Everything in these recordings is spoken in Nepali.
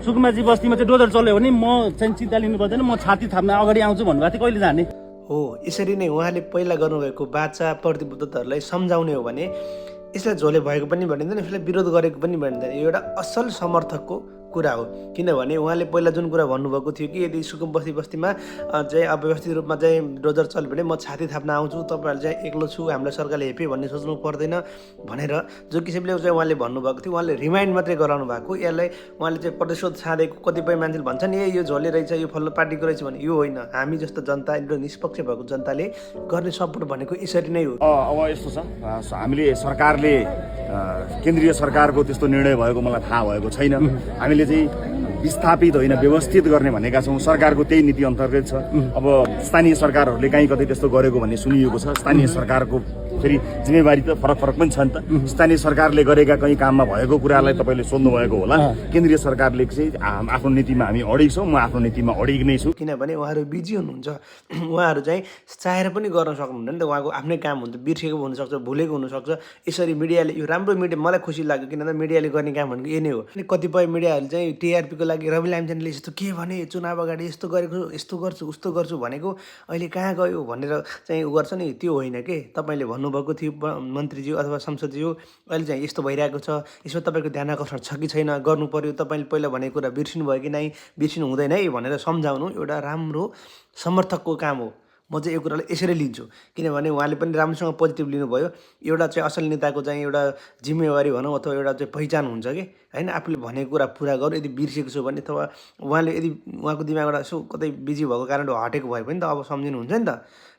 सुकुमाजी बस्तीमा चाहिँ डोजर चल्यो भने म चाहिँ चिन्ता लिनु पर्दैन, म छाती थाप्न अगाडि आउँछु भन्नुभएको थियो। कहिले जाने हो? यसरी नै उहाँले पहिला गर्नुभएको बाचा प्रतिबद्धताहरूलाई सम्झाउने हो भने यसलाई झोले भएको पनि भनिँदैन, यसलाई विरोध गरेको पनि भनिँदैन। यो एउटा असल समर्थकको कुरा हो। किनभने उहाँले पहिला जुन कुरा भन्नुभएको थियो कि यदि सुकुम बस्तीमा चाहिँ अव्यवस्थित रूपमा चाहिँ डोजर चल्यो भने म छाती थाप्न आउँछु, तपाईँहरू चाहिँ एक्लो छु, हामीलाई सरकारले हेपे भन्ने सोच्नु पर्दैन भनेर जो किसिमले चाहिँ उहाँले भन्नुभएको थियो, उहाँले रिमाइन्ड मात्रै गराउनु भएको। यसलाई उहाँले चाहिँ प्रतिशोध छाडेको कतिपय मान्छेले भन्छन् ए यो झोले रहेछ, यो फल्लो पार्टीको रहेछ भने यो होइन। हामी जस्तो जनता एउटा निष्पक्ष भएको जनताले गर्ने सपोर्ट भनेको यसरी नै हो। अब यस्तो छ, हामीले सरकारले केन्द्रीय सरकारको त्यस्तो निर्णय भएको मलाई थाहा भएको छैन। हामीले चाहिँ विस्थापित होइन व्यवस्थित गर्ने भनेका छौँ। सरकारको त्यही नीति अन्तर्गत छ। अब स्थानीय सरकारहरूले कहीँ कतै त्यस्तो गरेको भन्ने सुनिएको छ। स्थानीय सरकारको फेरि जिम्मेवारी त फरक पनि छ नि त। स्थानीय सरकारले गरेका कहीँ काममा भएको कुरालाई तपाईँले सोध्नु भएको होला। केन्द्रीय सरकारले चाहिँ आफ्नो नीतिमा हामी अडिग छौँ, म आफ्नो नीतिमा अडिग नै छु। किनभने उहाँहरू बिजी हुनुहुन्छ, उहाँहरू चाहिँ चाहेर पनि गर्न सक्नुहुन्न नि त। उहाँको आफ्नै काम हुन्छ, बिर्सेको हुनसक्छ, भुलेको हुनसक्छ। यसरी मिडियाले, यो राम्रो मिडिया, मलाई खुसी लाग्यो किनभने मिडियाले गर्ने काम भनेको यही नै हो। अनि कतिपय मिडियाहरूले चाहिँ टिआरपीको लागि रवि लामिछानेले यस्तो के भने, चुनाव अगाडि यस्तो गरेको, यस्तो गर्छु उस्तो गर्छु भनेको अहिले कहाँ गयो भनेर चाहिँ उ गर्छ नि, त्यो होइन के। तपाईँले भन्नुभएको थियो मन्त्रीज्यू अथवा संसदज्यू, अहिले चाहिँ यस्तो भइरहेको छ, यसमा तपाईँको ध्यान आकर्षण छ कि छैन, गर्नु पर्यो, तपाईँले पहिला भनेको कुरा बिर्सिनु भयो कि नै, बिर्सिनु हुँदैन है भनेर सम्झाउनु एउटा राम्रो समर्थकको काम हो। म चाहिँ यो कुरालाई यसरी लिन्छु किनभने उहाँले पनि राम्रोसँग पोजिटिभ लिनुभयो। एउटा चाहिँ असल नेताको चाहिँ एउटा जिम्मेवारी भनौँ अथवा एउटा चाहिँ पहिचान हुन्छ कि होइन, आफूले भनेको कुरा पुरा गर्नु। यदि बिर्सेको छु भने अथवा उहाँले यदि उहाँको दिमागबाट यसो कतै बिजी भएको कारणले हटेको भयो भने त अब सम्झिनुहुन्छ नि त,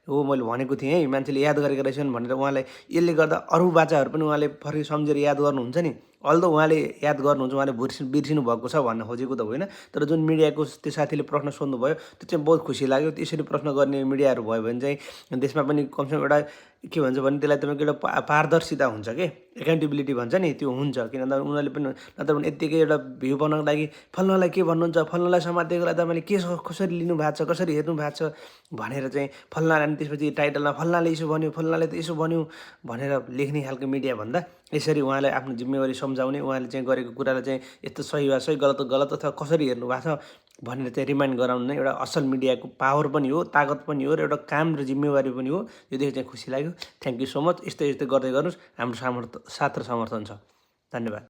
हो मैले भनेको थिएँ है, मान्छेले याद गरेका रहेछन् भनेर। उहाँलाई यसले गर्दा अरू बाचाहरू पनि उहाँले फरि सम्झेर याद गर्नुहुन्छ नि। अल्दो उहाँले याद गर्नुहुन्छ, उहाँले बिर्सिनु भएको छ भन्न खोजेको त होइन। तर जुन मिडियाको त्यो साथीले प्रश्न सोध्नुभयो त्यो चाहिँ बहुत खुसी लाग्यो। त्यसरी प्रश्न गर्ने मिडियाहरू भयो भने चाहिँ देशमा पनि कमसेकम एउटा के भन्छ भने त्यसलाई तपाईँको एउटा पारदर्शिता हुन्छ कि, एकाउन्टेबिलिटी भन्छ नि, त्यो हुन्छ। किनभने उनीहरूले पनि नत्र भने यत्तिकै एउटा भ्यू बनाउनको लागि फल्नालाई के भन्नुहुन्छ, फल्नालाई समातेकोलाई तपाईँले के कसरी लिनु भएको छ, कसरी हेर्नु भएको छ भनेर चाहिँ फल्ना, अनि त्यसपछि टाइटलमा फल्नाले यसो भन्यो, फल्नाले त यसो भन्यो भनेर लेख्ने खालको मिडिया भन्दा यसरी उहाँलाई आफ्नो जिम्मेवारी सम्झाउने, उहाँले चाहिँ गरेको कुरालाई चाहिँ यस्तो सही वा सही, गलत गलत अथवा कसरी हेर्नु भएको छ भनेर चाहिँ रिमाइन्ड गराउनु नै एउटा असल मिडियाको पावर पनि हो, ताकत पनि हो, र एउटा काम र जिम्मेवारी पनि हो। यो देखेर चाहिँ खुसी लाग्यो। Thank you so much. यस्तै गर्दै गर्नुहोस्, हाम्रो साथ र समर्थन छ। धन्यवाद।